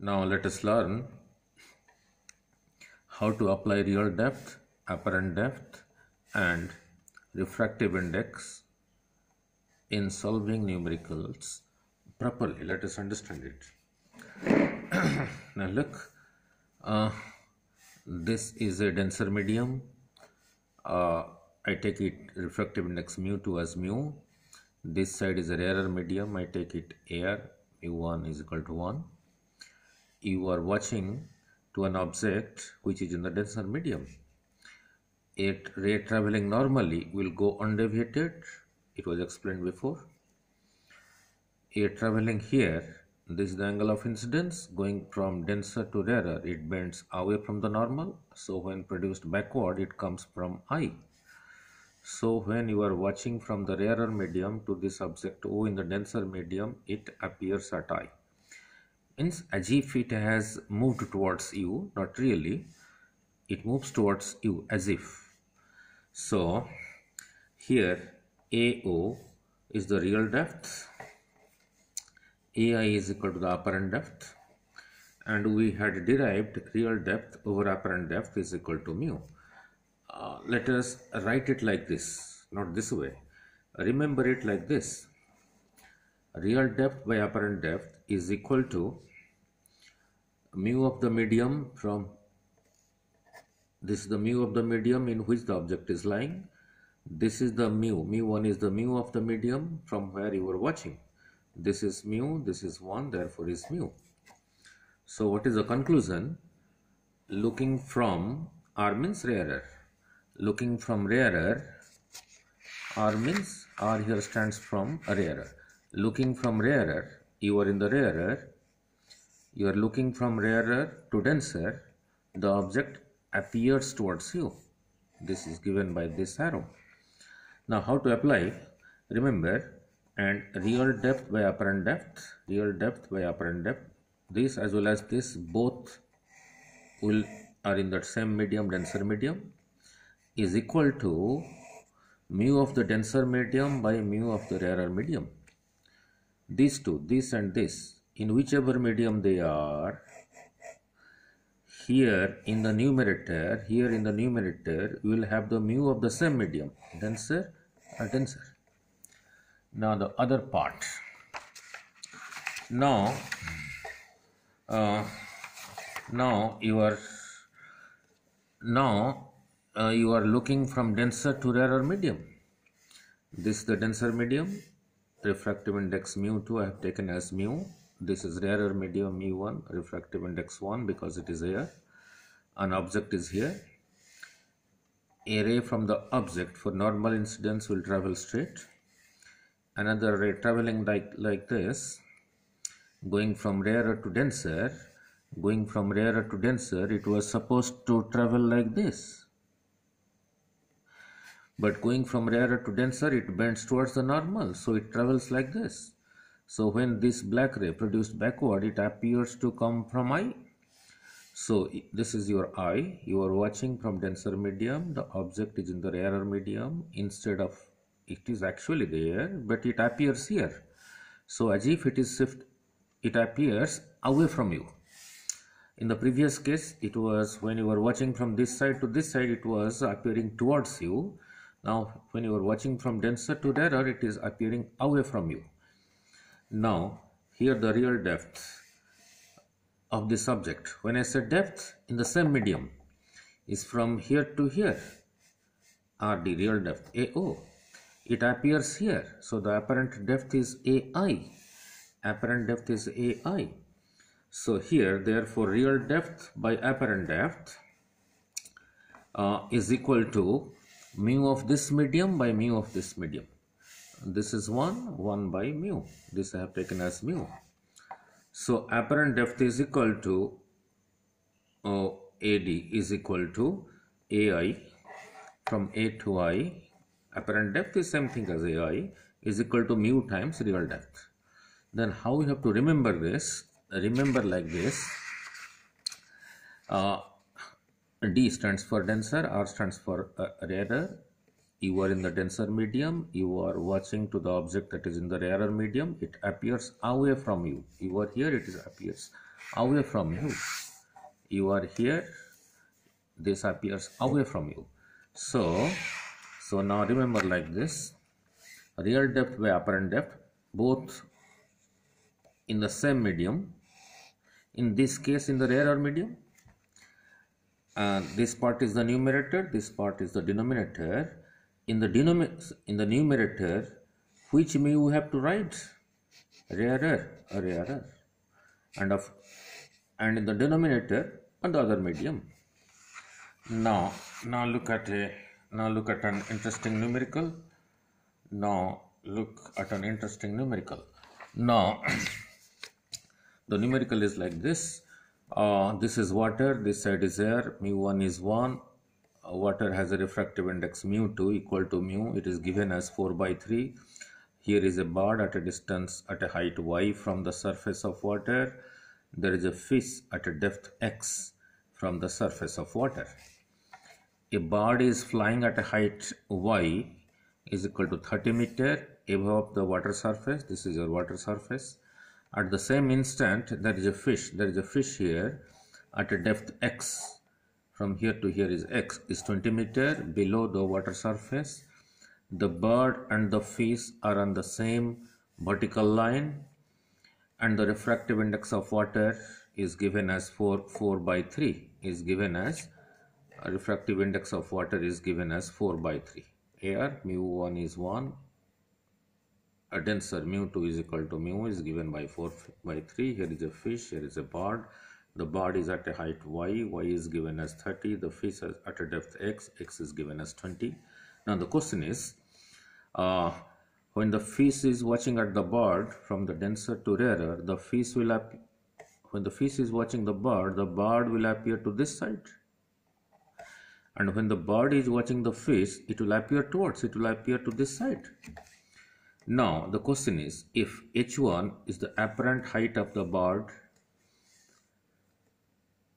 Now let us learn how to apply real depth, apparent depth and refractive index in solving numericals properly. Let us understand it. Now look, this is a denser medium. I take it refractive index mu2 as mu. This side is a rarer medium. I take it air, mu1 is equal to 1. You are watching to an object which is in the denser medium. A ray traveling normally will go undeviated. It was explained before. A traveling here, this is the angle of incidence. Going from denser to rarer, it bends away from the normal. So when produced backward, it comes from I. So when you are watching from the rarer medium to this object O in the denser medium, it appears at I. Means as if it has moved towards you, not really, it moves towards you as if. So here AO is the real depth, AI is equal to the apparent depth, and we had derived real depth over apparent depth is equal to mu. Let us write it like this, not this way. Remember it like this. Real depth by apparent depth is equal to mu of the medium from this is the mu of the medium in which the object is lying. This is the mu1 is the mu of the medium from where you are watching. This is mu, this is 1, therefore is mu. So what is the conclusion? Looking from R means rarer. Looking from rarer, R means R here stands from a rarer. Looking from rarer, you are in the rarer. You are looking from rarer to denser. The object appears towards you. This is given by this arrow. Now how to apply? Remember, and real depth by apparent depth, real depth by apparent depth, this as well as this both are in that same medium, denser medium, is equal to mu of the denser medium by mu of the rarer medium. These two, this and this, in whichever medium they are, here in the numerator, we will have the mu of the same medium, denser or denser. Now the other part. Now you are looking from denser to rarer medium. This is the denser medium. Refractive index mu2 I have taken as mu. This is rarer medium mu1, refractive index 1 because it is here. An object is here. A ray from the object for normal incidence will travel straight. Another ray traveling like this, going from rarer to denser. Going from rarer to denser, it was supposed to travel like this. But going from rarer to denser, it bends towards the normal, so it travels like this. So when this black ray produced backward, it appears to come from I. So this is your I. You are watching from denser medium. The object is in the rarer medium. Instead of it is actually there, but it appears here. So as if it is it appears away from you. In the previous case, it was when you were watching from this side to this side, it was appearing towards you. Now when you are watching from denser to rarer, it is appearing away from you. Now here the real depth of this object, when I say depth in the same medium, is from here to here, RD, real depth, AO. It appears here, so the apparent depth is AI. Apparent depth is AI. So here, therefore, real depth by apparent depth is equal to mu of this medium by mu of this medium. This is 1 by mu. This I have taken as mu. So apparent depth is equal to AD is equal to AI from A to I. Apparent depth is same thing as AI is equal to mu times real depth. Then how we have to remember this? Remember like this. D stands for denser, R stands for rarer. You are in the denser medium. You are watching to the object that is in the rarer medium. It appears away from you. You are here, it appears away from you. You are here, this appears away from you. So now remember like this, real depth by apparent depth, both in the same medium. In this case, in the rarer medium, this part is the numerator, this part is the denominator. In the numerator, which mu we have to write? Rarer, and in the denominator, another medium. Now look at an interesting numerical. Now the numerical is like this. This is water, this side is air, mu1 is 1. Water has a refractive index mu2 equal to mu. It is given as 4/3. Here is a bird at a distance, at a height y from the surface of water. There is a fish at a depth x from the surface of water. A bird is flying at a height y is equal to 30 meter above the water surface. This is your water surface. At the same instant, there is a fish here at a depth x. From here to here is x, is 20 meter below the water surface. The bird and the fish are on the same vertical line, and the refractive index of water is given as 4/3. Is given as a refractive index of water is given as 4/3. Here mu1 is 1. A denser mu2 is equal to mu is given by 4/3. Here is a fish, here is a bird. The bird is at a height y is given as 30. The fish is at a depth x is given as 20. Now the question is, when the fish is watching at the bird from the denser to rarer, when the fish is watching the bird will appear to this side. And when the bird is watching the fish, it will appear to this side. Now the question is, if h1 is the apparent height of the bird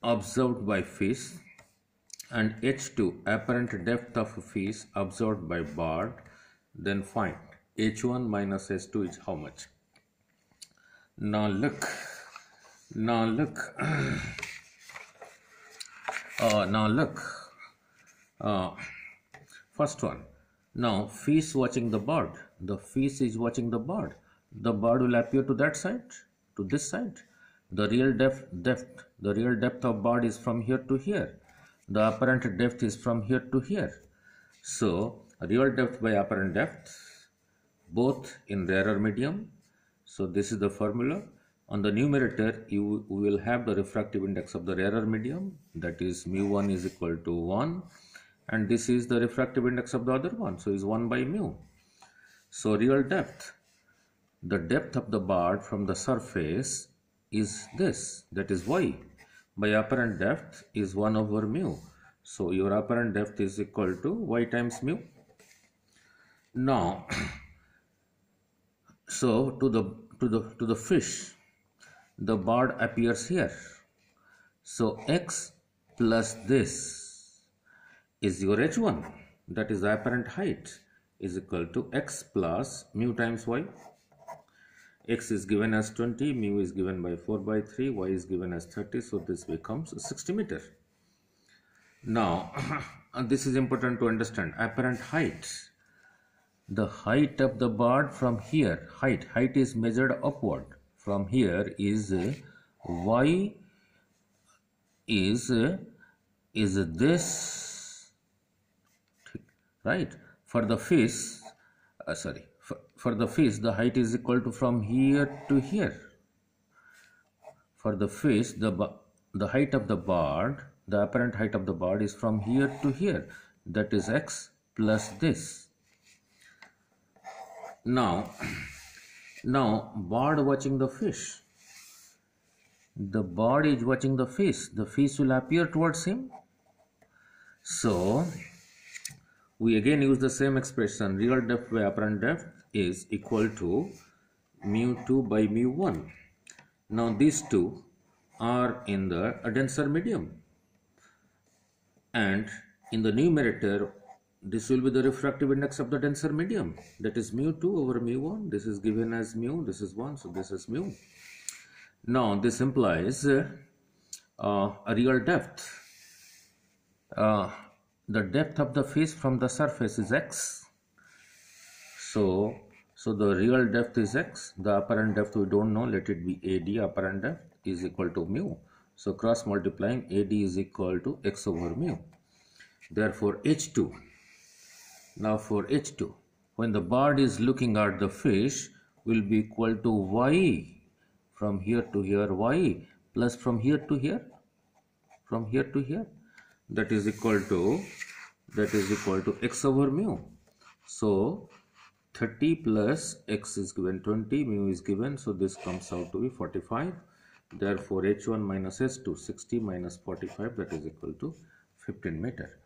observed by fish and h2 apparent depth of fish observed by bird, then find h1 minus h2 is how much? Now look. First one. Now fish watching the bird. The fish is watching the bird. The bird will appear to that side, to this side. The real depth of bird is from here to here. The apparent depth is from here to here. So real depth by apparent depth, both in rarer medium. So this is the formula. On the numerator, you will have the refractive index of the rarer medium, that is mu1 is equal to 1, and this is the refractive index of the other one, so is 1 by mu. So real depth, the depth of the bird from the surface is this, that is y, by apparent depth is 1 over mu. So your apparent depth is equal to y times mu. Now, so to the fish, the bird appears here. So x plus this is your h1, that is the apparent height, is equal to x plus mu times y. X is given as 20, mu is given by 4/3, y is given as 30, so this becomes 60 meter. Now, this is important to understand. Apparent height, the height of the bird from here, height is measured upward. From here is y is this, right? For the fish, for the fish, the height is equal to from here to here. For the fish, the height of the bird, the apparent height of the bird is from here to here, that is x plus this. Now bird watching the fish. The bird is watching the fish will appear towards him. So we again use the same expression, real depth by apparent depth is equal to mu2 by mu1. Now these two are in the denser medium, and in the numerator this will be the refractive index of the denser medium, that is mu2 over mu1. This is given as mu, this is 1, so this is mu. Now this implies a real depth. The depth of the fish from the surface is x. So the real depth is x. The apparent depth we don't know. Let it be AD. Apparent depth is equal to mu. So cross multiplying, AD is equal to x over mu. Therefore H2. Now for H2, when the bird is looking at the fish, will be equal to y from here to here, y plus from here to here, from here to here, that is equal to x over mu. So 30 plus x is given 20, mu is given, so this comes out to be 45. Therefore H1 minus H2, 60 minus 45, that is equal to 15 meter.